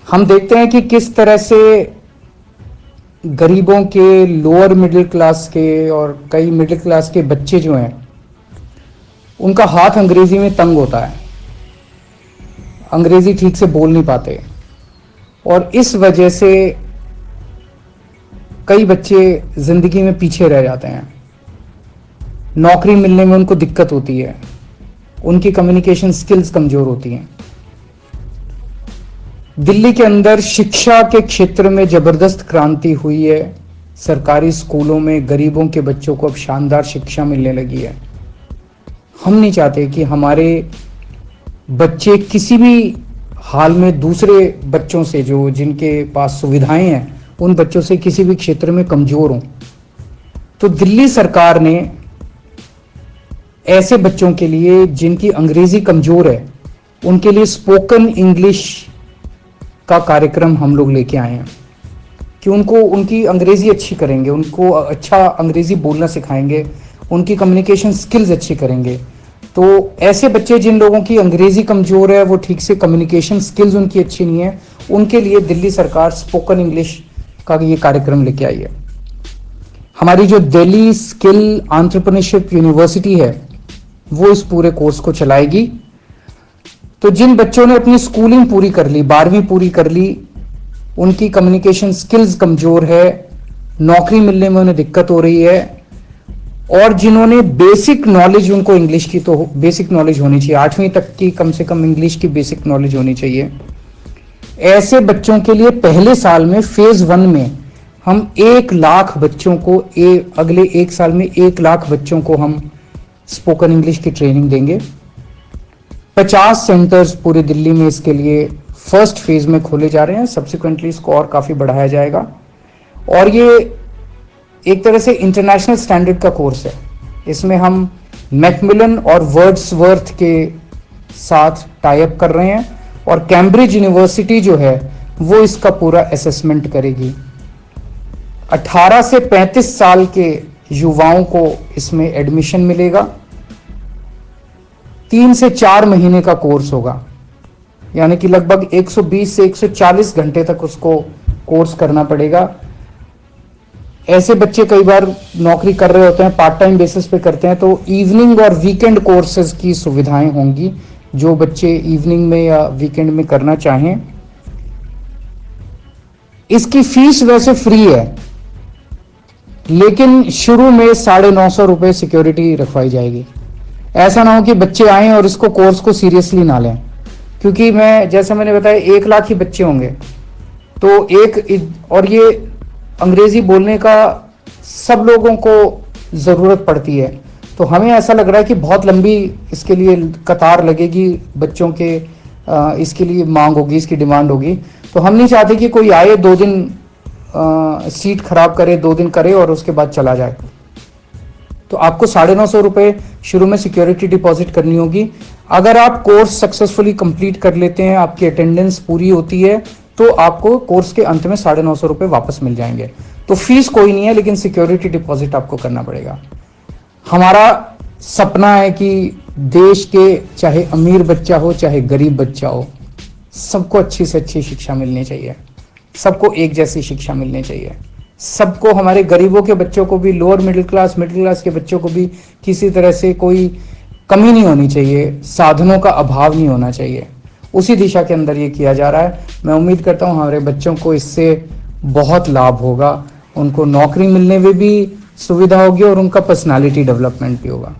हम देखते हैं कि किस तरह से गरीबों के, लोअर मिडिल क्लास के और कई मिडिल क्लास के बच्चे जो हैं, उनका हाथ अंग्रेजी में तंग होता है, अंग्रेजी ठीक से बोल नहीं पाते, और इस वजह से कई बच्चे जिंदगी में पीछे रह जाते हैं। नौकरी मिलने में उनको दिक्कत होती है, उनकी कम्युनिकेशन स्किल्स कमजोर होती हैं। दिल्ली के अंदर शिक्षा के क्षेत्र में जबरदस्त क्रांति हुई है। सरकारी स्कूलों में गरीबों के बच्चों को अब शानदार शिक्षा मिलने लगी है। हम नहीं चाहते कि हमारे बच्चे किसी भी हाल में दूसरे बच्चों से, जो जिनके पास सुविधाएं हैं, उन बच्चों से किसी भी क्षेत्र में कमजोर हों। तो दिल्ली सरकार ने ऐसे बच्चों के लिए जिनकी अंग्रेजी कमजोर है, उनके लिए स्पोकन इंग्लिश का कार्यक्रम हम लोग लेके आए हैं कि उनको उनकी अंग्रेजी अच्छी करेंगे, उनको अच्छा अंग्रेजी बोलना सिखाएंगे, उनकी कम्युनिकेशन स्किल्स अच्छी करेंगे। तो ऐसे बच्चे जिन लोगों की अंग्रेजी कमजोर है, वो ठीक से कम्युनिकेशन स्किल्स उनकी अच्छी नहीं है, उनके लिए दिल्ली सरकार स्पोकन इंग्लिश का ये कार्यक्रम लेके आई है। हमारी जो दिल्ली स्किल एंटरप्रेन्योरशिप यूनिवर्सिटी है, वो इस पूरे कोर्स को चलाएगी। तो जिन बच्चों ने अपनी स्कूलिंग पूरी कर ली, 12वीं पूरी कर ली, उनकी कम्युनिकेशन स्किल्स कमजोर है, नौकरी मिलने में उन्हें दिक्कत हो रही है, और जिन्होंने बेसिक नॉलेज, उनको इंग्लिश की तो बेसिक नॉलेज होनी चाहिए, 8वीं तक की कम से कम इंग्लिश की बेसिक नॉलेज होनी चाहिए। ऐसे बच्चों के लिए पहले साल में फेज 1 में हम 1 लाख बच्चों को, अगले 1 साल में 1 लाख बच्चों को हम स्पोकन इंग्लिश की ट्रेनिंग देंगे। 50 सेंटर्स पूरे दिल्ली में इसके लिए फर्स्ट फेज में खोले जा रहे हैं। सब्सिक्वेंटली इसको और काफी बढ़ाया जाएगा, और ये एक तरह से इंटरनेशनल स्टैंडर्ड का कोर्स है। इसमें हम मैकमिलन और वर्ड्सवर्थ के साथ टाई अप कर रहे हैं, और कैम्ब्रिज यूनिवर्सिटी जो है वो इसका पूरा असेसमेंट करेगी। 18 से 35 साल के युवाओं को इसमें एडमिशन मिलेगा। 3 से 4 महीने का कोर्स होगा, यानी कि लगभग 120 से 140 घंटे तक उसको कोर्स करना पड़ेगा। ऐसे बच्चे कई बार नौकरी कर रहे होते हैं, पार्ट टाइम बेसिस पे करते हैं, तो इवनिंग और वीकेंड कोर्सेज की सुविधाएं होंगी जो बच्चे इवनिंग में या वीकेंड में करना चाहें। इसकी फीस वैसे फ्री है, लेकिन शुरू में 950 रुपए सिक्योरिटी रखवाई जाएगी। ऐसा ना हो कि बच्चे आएं और इसको कोर्स को सीरियसली ना लें, क्योंकि जैसे मैंने बताया 1 लाख ही बच्चे होंगे, तो और ये अंग्रेजी बोलने का सब लोगों को जरूरत पड़ती है। तो हमें ऐसा लग रहा है कि बहुत लंबी इसके लिए कतार लगेगी, बच्चों के इसके लिए मांग होगी, इसकी डिमांड होगी। तो हम नहीं चाहते कि कोई आए, 2 दिन सीट खराब करे, 2 दिन करे और उसके बाद चला जाए। तो आपको 950 रुपए शुरू में सिक्योरिटी डिपॉजिट करनी होगी। अगर आप कोर्स सक्सेसफुली कंप्लीट कर लेते हैं, आपकी अटेंडेंस पूरी होती है, तो आपको कोर्स के अंत में 950 रुपए वापस मिल जाएंगे। तो फीस कोई नहीं है, लेकिन सिक्योरिटी डिपॉजिट आपको करना पड़ेगा। हमारा सपना है कि देश के चाहे अमीर बच्चा हो चाहे गरीब बच्चा हो, सबको अच्छी से अच्छी शिक्षा मिलनी चाहिए, सबको एक जैसी शिक्षा मिलनी चाहिए। सबको, हमारे गरीबों के बच्चों को भी, लोअर मिडिल क्लास के बच्चों को भी किसी तरह से कोई कमी नहीं होनी चाहिए, साधनों का अभाव नहीं होना चाहिए। उसी दिशा के अंदर ये किया जा रहा है। मैं उम्मीद करता हूँ हमारे बच्चों को इससे बहुत लाभ होगा, उनको नौकरी मिलने में भी सुविधा होगी और उनका पर्सनालिटी डेवलपमेंट भी होगा।